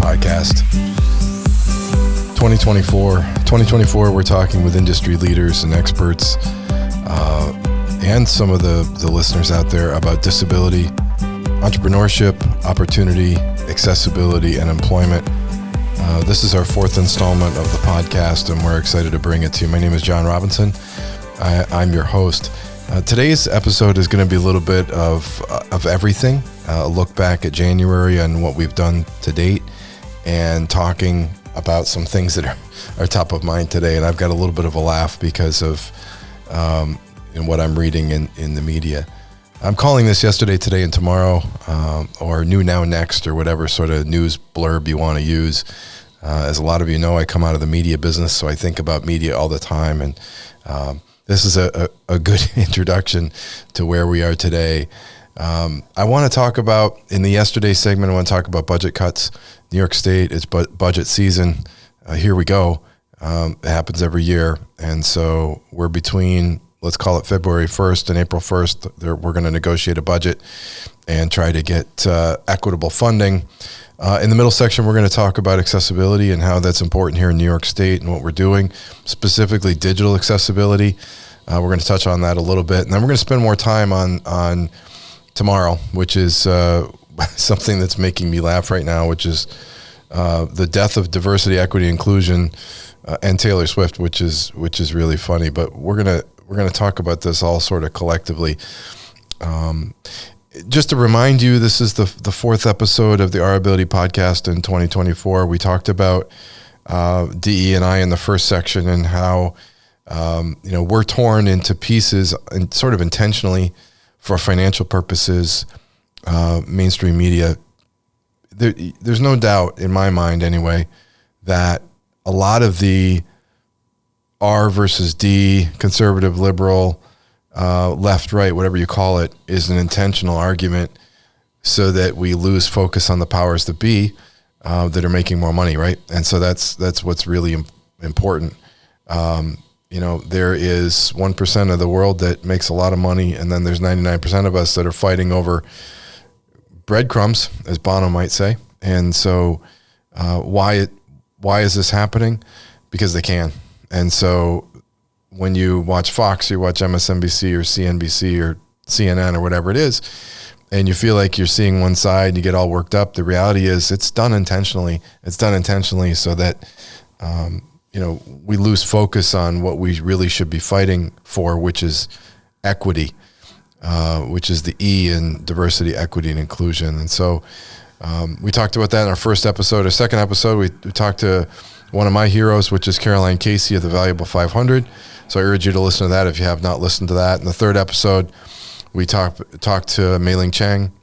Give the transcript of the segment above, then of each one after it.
podcast. 2024, we're talking with industry leaders and experts and some of the listeners out there about disability, entrepreneurship, opportunity, accessibility, and employment. This is our fourth installment of the podcast, and we're excited to bring it to you. My name is John Robinson. I'm your host. Today's episode is going to be a little bit of everything. A look back at January and what we've done to date, and talking about some things that are top of mind today. And I've got a little bit of a laugh because of what I'm reading in the media. I'm calling this Yesterday, Today, and Tomorrow, or New, Now, Next, or whatever sort of news blurb you want to use. As a lot of you know, I come out of the media business, so I think about media all the time. And this is a good introduction to where we are today. I want to talk about, in the yesterday segment, I want to talk about budget cuts. New York State, it's budget season. Here we go. It happens every year. And so we're between, let's call it February 1st and April 1st. We're going to negotiate a budget and try to get equitable funding. In the middle section, we're going to talk about accessibility and how that's important here in New York State and what we're doing, specifically digital accessibility. We're going to touch on that a little bit. And then we're going to spend more time on tomorrow, which is something that's making me laugh right now, which is the death of diversity, equity, inclusion, and Taylor Swift, which is really funny. But we're gonna talk about this all sort of collectively. Just to remind you, this is the fourth episode of the Our Ability podcast in 2024. We talked about DE&I in the first section and how we're torn into pieces and sort of intentionally for financial purposes. Mainstream media. There's no doubt in my mind anyway that a lot of the R versus D, conservative, liberal, left, right, whatever you call it, is an intentional argument so that we lose focus on the powers that be that are making more money, right? And so that's what's really important. There is 1% of the world that makes a lot of money, and then there's 99% of us that are fighting over breadcrumbs, as Bono might say. And so why is this happening? Because they can. And so when you watch Fox, you watch MSNBC or CNBC or CNN or whatever it is, and you feel like you're seeing one side and you get all worked up, the reality is it's done intentionally. It's done intentionally so that we lose focus on what we really should be fighting for, which is equity, which is the E in diversity, equity, and inclusion. And so we talked about that in our first episode. Our second episode, we talked to one of my heroes, which is Caroline Casey of the Valuable 500. So I urge you to listen to that if you have not listened to that. In the third episode, we talked to Mei-Ling Chang.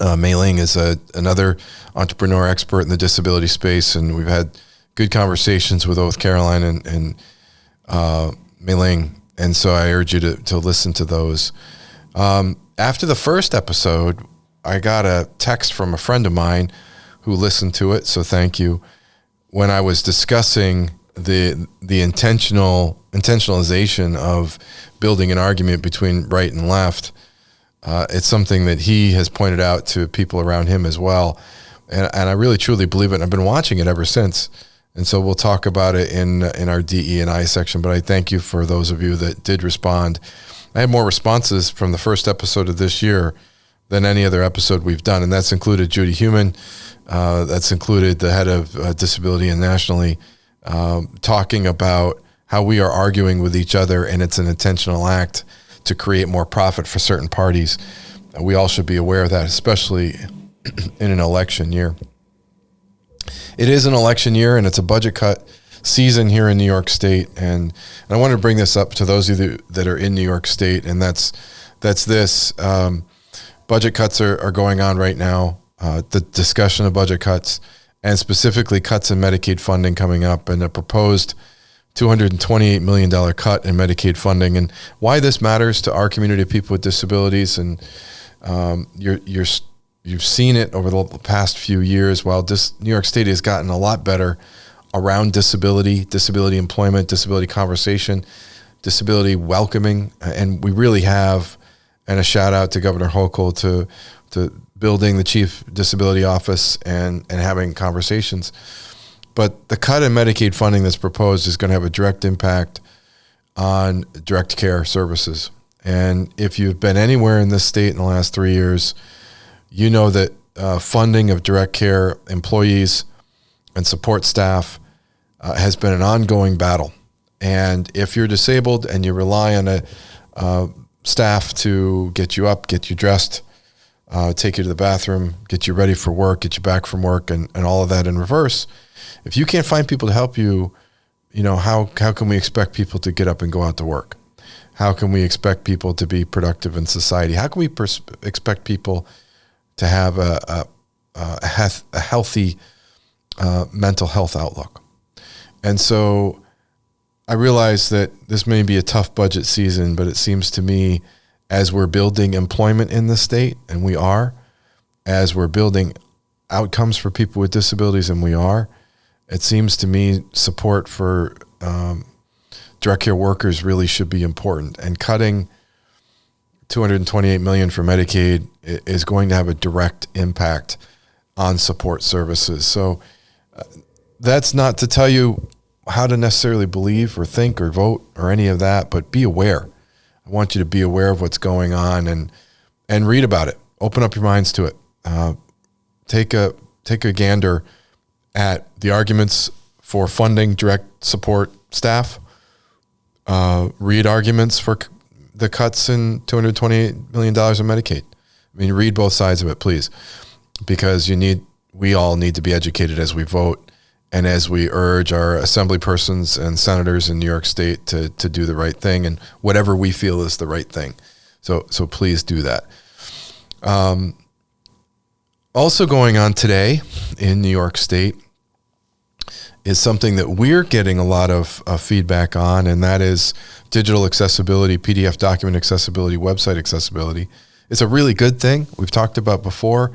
Mei-Ling is another entrepreneur expert in the disability space, and we've had good conversations with both Caroline and Mei-Ling. And so I urge you to listen to those. After the first episode, I got a text from a friend of mine who listened to it, so thank you, when I was discussing the intentionalization of building an argument between right and left. It's something that he has pointed out to people around him as well. And I really truly believe it. And I've been watching it ever since. And so we'll talk about it in our DE&I section, but I thank you for those of you that did respond. I had more responses from the first episode of this year than any other episode we've done, and that's included Judy Heumann, that's included the head of disability and nationally, talking about how we are arguing with each other, and it's an intentional act to create more profit for certain parties. We all should be aware of that, especially in an election year. It is an election year, and it's a budget cut season here in New York State. And I wanted to bring this up to those of you that are in New York State, and that's this. Budget cuts are going on right now, the discussion of budget cuts, and specifically cuts in Medicaid funding coming up, and a proposed $228 million cut in Medicaid funding. And why this matters to our community of people with disabilities, and you've seen it over the past few years. While New York State has gotten a lot better around disability employment, disability conversation, disability welcoming, and we really have, and a shout out to Governor Hochul to building the chief disability office and having conversations. But the cut in Medicaid funding that's proposed is going to have a direct impact on direct care services. And if you've been anywhere in this state in the last 3 years, you know that funding of direct care employees and support staff has been an ongoing battle. And if you're disabled and you rely on a staff to get you up, get you dressed, take you to the bathroom, get you ready for work, get you back from work, and all of that in reverse, if you can't find people to help you, how can we expect people to get up and go out to work? How can we expect people to be productive in society? How can we expect people to have a healthy mental health outlook? And so I realize that this may be a tough budget season, but it seems to me as we're building employment in the state, and we are, as we're building outcomes for people with disabilities, and we are, it seems to me support for direct care workers really should be important. And cutting $228 million for Medicaid is going to have a direct impact on support services. So that's not to tell you how to necessarily believe or think or vote or any of that, but be aware. I want you to be aware of what's going on and read about it. Open up your minds to it. Take a gander at the arguments for funding direct support staff. Read arguments for the cuts in $228 million in Medicaid. I mean, read both sides of it, please, because we all need to be educated as we vote and as we urge our assembly persons and senators in New York State to do the right thing and whatever we feel is the right thing. So please do that. Also going on today in New York State is something that we're getting a lot of feedback on, and that is digital accessibility, PDF document accessibility, website accessibility. It's a really good thing. We've talked about before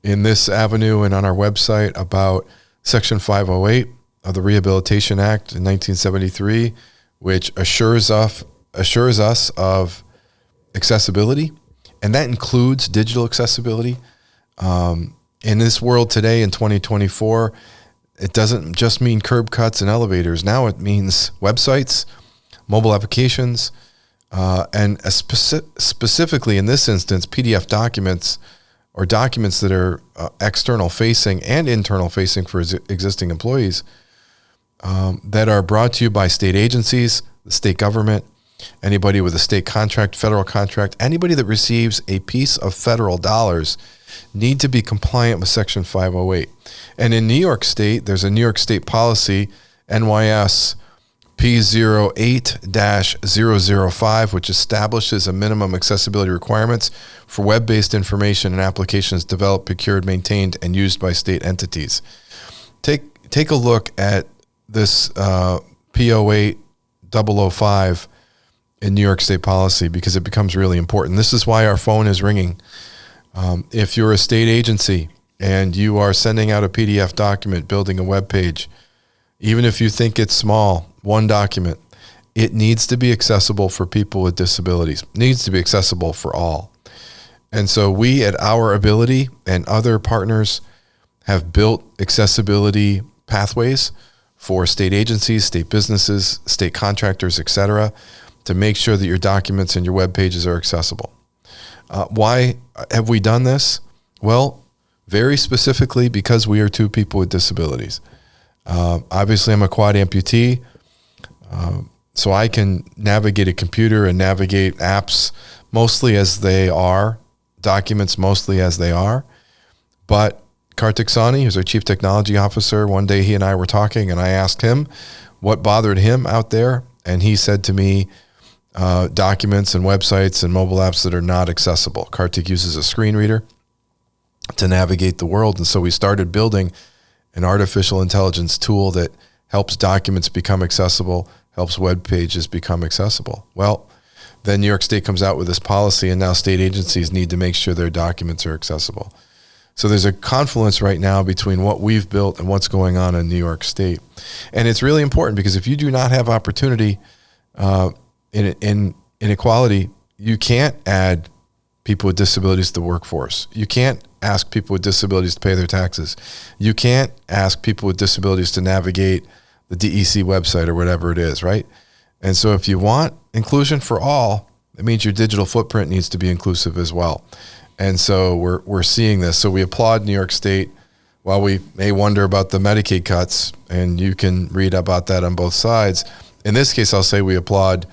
in this avenue and on our website about Section 508 of the Rehabilitation Act in 1973, which assures us of accessibility, and that includes digital accessibility. In this world today in 2024, it doesn't just mean curb cuts and elevators. Now it means websites, mobile applications, and specifically in this instance, PDF documents or documents that are external facing and internal facing for existing employees that are brought to you by state agencies, the state government, anybody with a state contract, federal contract, anybody that receives a piece of federal dollars need to be compliant with Section 508. And in New York State, there's a New York State policy, NYS P08-005, which establishes a minimum accessibility requirements for web-based information and applications developed, procured, maintained, and used by state entities. Take a look at this P08-005 in New York State policy because it becomes really important. This is why our phone is ringing. If you're a state agency and you are sending out a PDF document, building a web page, even if you think it's small, one document, it needs to be accessible for people with disabilities. It needs to be accessible for all. And so we at Our Ability and other partners have built accessibility pathways for state agencies, state businesses, state contractors, etc., to make sure that your documents and your web pages are accessible. Why have we done this? Well, very specifically because we are two people with disabilities. Obviously, I'm a quad amputee, so I can navigate a computer and navigate apps mostly as they are, documents mostly as they are. But Kartik Sawhney, who's our Chief Technology Officer, one day he and I were talking, and I asked him what bothered him out there, and he said to me, documents and websites and mobile apps that are not accessible. Kartik uses a screen reader to navigate the world, and so we started building an artificial intelligence tool that helps documents become accessible, helps web pages become accessible. Well, then New York State comes out with this policy, and now state agencies need to make sure their documents are accessible. So there's a confluence right now between what we've built and what's going on in New York State. And it's really important because if you do not have opportunity in inequality, you can't add people with disabilities to the workforce. You can't ask people with disabilities to pay their taxes. You can't ask people with disabilities to navigate the DEC website or whatever it is, right? And so if you want inclusion for all, it means your digital footprint needs to be inclusive as well. And so we're seeing this. So we applaud New York State. While we may wonder about the Medicaid cuts, and you can read about that on both sides, in this case, I'll say we applaud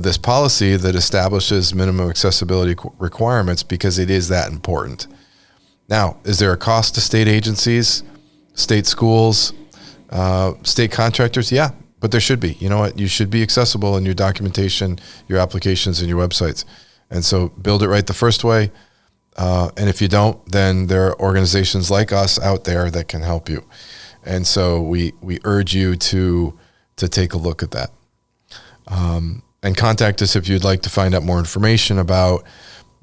this policy that establishes minimum accessibility requirements because it is that important. Now, is there a cost to state agencies, state schools, state contractors? Yeah, but there should be. You know what? You should be accessible in your documentation, your applications, and your websites. And so build it right the first way. And if you don't, then there are organizations like us out there that can help you. And so we urge you to take a look at that. And contact us if you'd like to find out more information about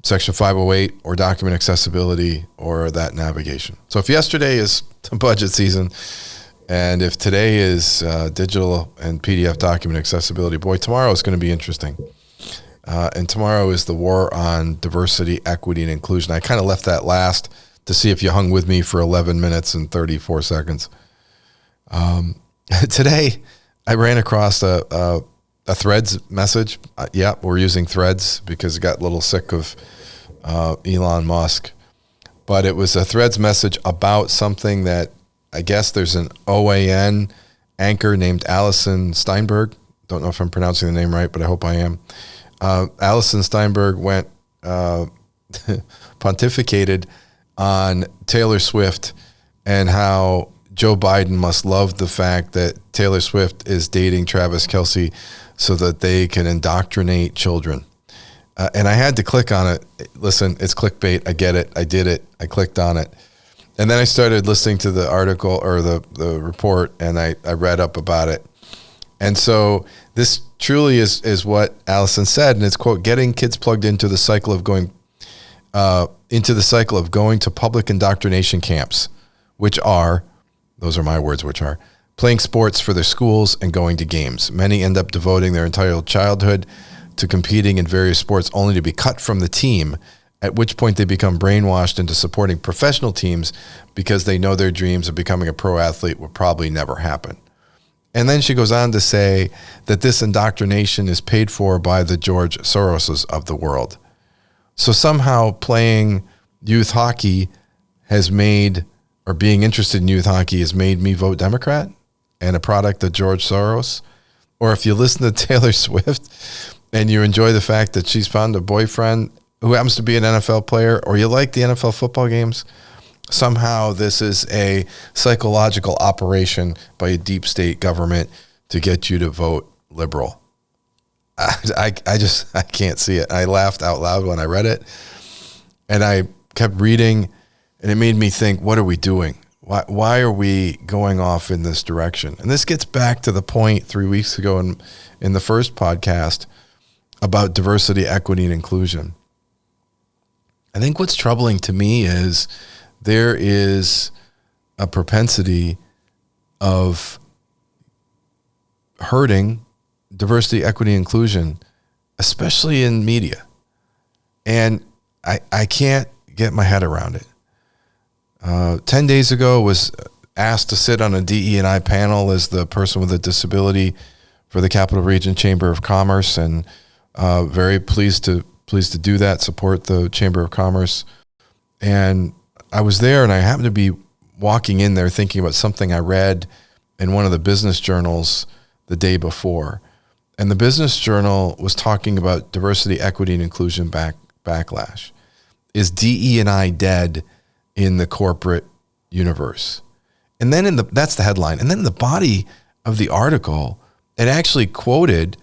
Section 508 or document accessibility or that navigation. So if yesterday is budget season, and if today is digital and PDF document accessibility, boy, tomorrow is going to be interesting. And tomorrow is the war on diversity, equity, and inclusion. I kind of left that last to see if you hung with me for 11 minutes and 34 seconds. Today, I ran across a Threads message. Yeah, we're using Threads because I got a little sick of Elon Musk. But it was a Threads message about something that I guess there's an OAN anchor named Allison Steinberg. Don't know if I'm pronouncing the name right, but I hope I am. Allison Steinberg went pontificated on Taylor Swift and how Joe Biden must love the fact that Taylor Swift is dating Travis Kelce so that they can indoctrinate children. And I had to click on it. Listen, it's clickbait. I get it. I did it. I clicked on it. And then I started listening to the article or the report, and I read up about it. And so this truly is what Allison said, and it's, quote, getting kids plugged into the cycle of going to public indoctrination camps, which are, those are my words, which are playing sports for their schools and going to games. Many end up devoting their entire childhood to competing in various sports only to be cut from the team, at which point they become brainwashed into supporting professional teams because they know their dreams of becoming a pro athlete will probably never happen. And then she goes on to say that this indoctrination is paid for by the George Soroses of the world. So somehow playing youth hockey has made, or being interested in youth hockey has made me vote Democrat and a product of George Soros. Or if you listen to Taylor Swift and you enjoy the fact that she's found a boyfriend who happens to be an NFL player, or you like the NFL football games, somehow this is a psychological operation by a deep state government to get you to vote liberal. I can't see it. I laughed out loud when I read it, and I kept reading, and it made me think, what are we doing? Why are we going off in this direction? And this gets back to the point 3 weeks ago in the first podcast about diversity, equity, and inclusion. I think what's troubling to me is there is a propensity of hurting diversity, equity, inclusion, especially in media. And I can't get my head around it. 10 days ago, was asked to sit on a DE&I panel as the person with a disability for the Capital Region Chamber of Commerce, and very pleased to do that, support the Chamber of Commerce. And I was there, and I happened to be walking in there thinking about something I read in one of the business journals the day before. And the business journal was talking about diversity, equity, and inclusion backlash. Is DE&I dead in the corporate universe? And then that's the headline. And then in the body of the article, it actually quoted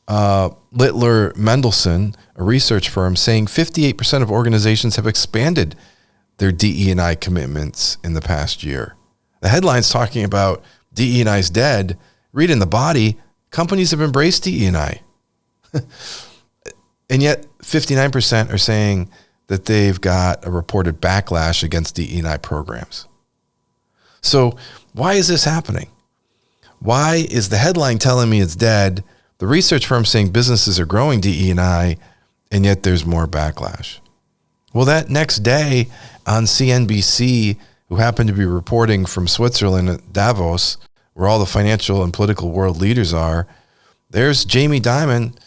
Littler Mendelsohn, a research firm, saying 58% of organizations have expanded their DE&I commitments in the past year. The headline's talking about DE&I's dead. Read in the body, companies have embraced DE&I. And yet 59% are saying that they've got a reported backlash against DE&I programs. So why is this happening? Why is the headline telling me it's dead, the research firm saying businesses are growing DE&I, and yet there's more backlash? Well, that next day on CNBC, who happened to be reporting from Switzerland at Davos, where all the financial and political world leaders are, there's Jamie Dimon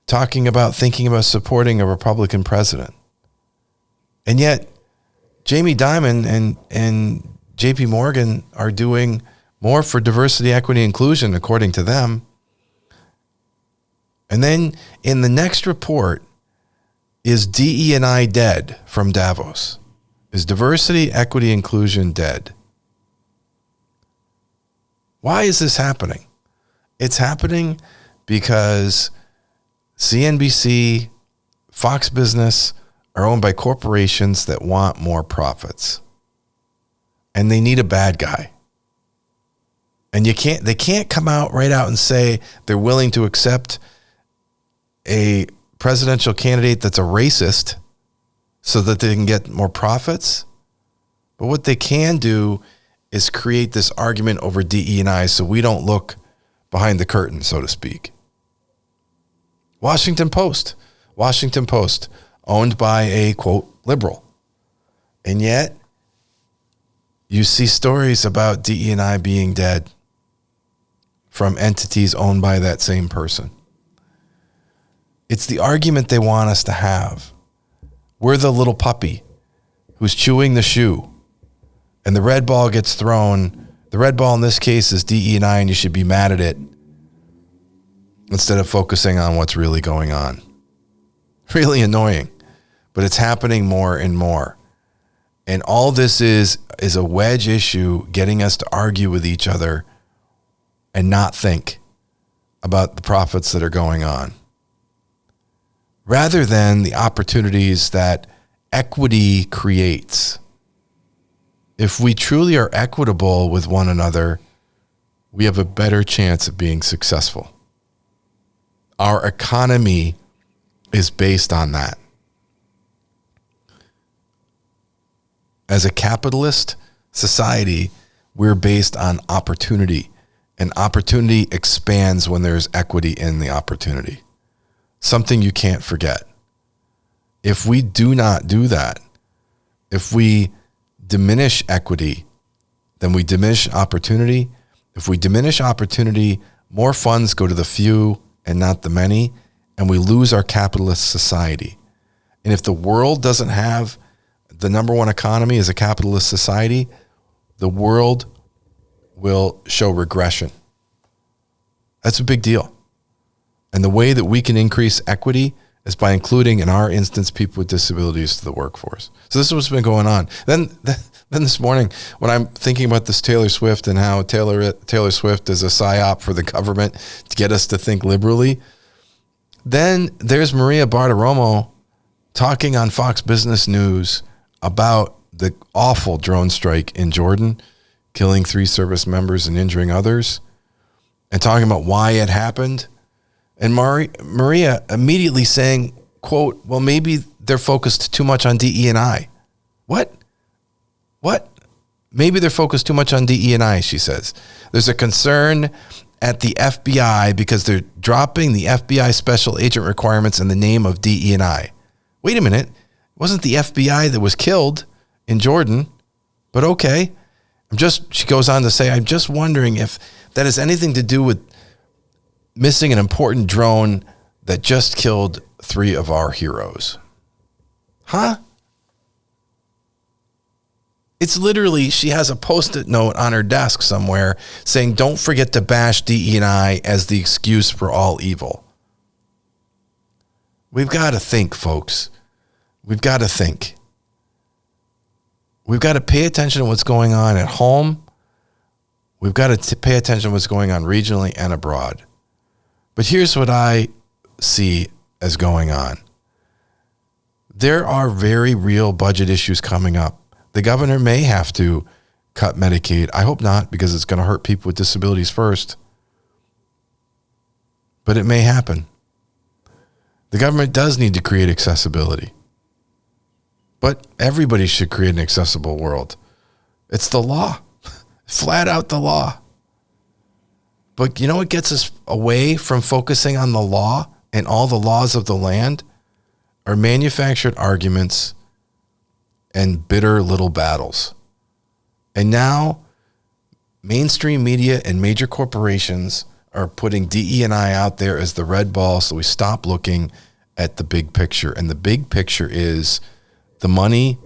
talking about thinking about supporting a Republican president. And yet, Jamie Dimon and JP Morgan are doing more for diversity, equity, inclusion, according to them. And then in the next report, is DE&I dead from Davos? Is diversity, equity, inclusion dead? Why is this happening? It's happening because CNBC, Fox Business are owned by corporations that want more profits. And they need a bad guy. And they can't come out right out and say they're willing to accept a presidential candidate that's a racist so that they can get more profits. But what they can do is create this argument over DE&I so we don't look behind the curtain, so to speak. Washington Post, owned by a, quote, liberal. And yet, you see stories about DE&I being dead from entities owned by that same person. It's the argument they want us to have. We're the little puppy who's chewing the shoe, and the red ball gets thrown. The red ball in this case is DE&I, and you should be mad at it instead of focusing on what's really going on. Really annoying, but it's happening more and more. And all this is a wedge issue getting us to argue with each other and not think about the profits that are going on, rather than the opportunities that equity creates. If we truly are equitable with one another, we have a better chance of being successful. Our economy is based on that. As a capitalist society, we're based on opportunity, and opportunity expands when there's equity in the opportunity. Something you can't forget. If we do not do that, if we diminish equity, then we diminish opportunity. If we diminish opportunity, more funds go to the few and not the many, and we lose our capitalist society. And if the world doesn't have the number one economy as a capitalist society, the world will show regression. That's a big deal. And the way that we can increase equity is by including, in our instance, people with disabilities to the workforce. So this is what's been going on. Then this morning, when I'm thinking about this Taylor Swift and how Taylor Swift is a psyop for the government to get us to think liberally, then there's Maria Bartiromo talking on Fox Business News about the awful drone strike in Jordan, killing 3 service members and injuring others, and talking about why it happened. And Maria immediately saying, quote, well, maybe they're focused too much on DE&I. What? Maybe they're focused too much on DE&I, she says. There's a concern at the FBI because they're dropping the FBI special agent requirements in the name of DE&I. Wait a minute. It wasn't the FBI that was killed in Jordan, but okay. She goes on to say, I'm just wondering if that has anything to do with missing an important drone that just killed 3 of our heroes. Huh? It's literally, she has a Post-it note on her desk somewhere saying, don't forget to bash DE&I as the excuse for all evil. We've got to think, folks. We've got to think. We've got to pay attention to what's going on at home. We've got to pay attention to what's going on regionally and abroad. But here's what I see as going on. There are very real budget issues coming up. The governor may have to cut Medicaid. I hope not, because it's going to hurt people with disabilities first. But it may happen. The government does need to create accessibility. But everybody should create an accessible world. It's the law. Flat out the law. But you know what gets us away from focusing on the law and all the laws of the land? Are manufactured arguments and bitter little battles. And now mainstream media and major corporations are putting DE&I out there as the red ball, so we stop looking at the big picture. And the big picture is the money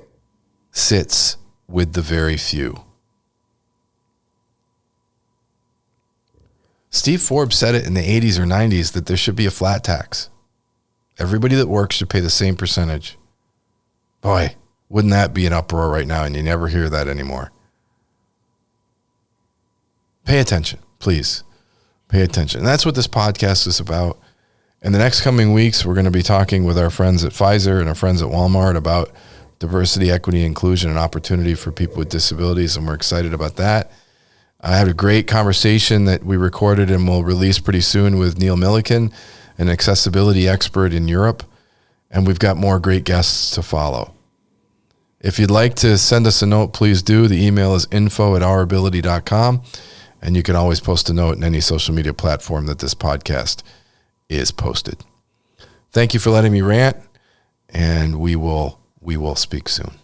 sits with the very few. Steve Forbes said it in the 80s or 90s that there should be a flat tax. Everybody that works should pay the same percentage. Boy, wouldn't that be an uproar right now, and you never hear that anymore. Pay attention, please. Pay attention. And that's what this podcast is about. In the next coming weeks, we're going to be talking with our friends at Pfizer and our friends at Walmart about diversity, equity, inclusion, and opportunity for people with disabilities, and we're excited about that. I had a great conversation that we recorded and will release pretty soon with Neil Milliken, an accessibility expert in Europe, and we've got more great guests to follow. If you'd like to send us a note, please do. The email is info@ourability.com, and you can always post a note in any social media platform that this podcast is posted. Thank you for letting me rant, and we will speak soon.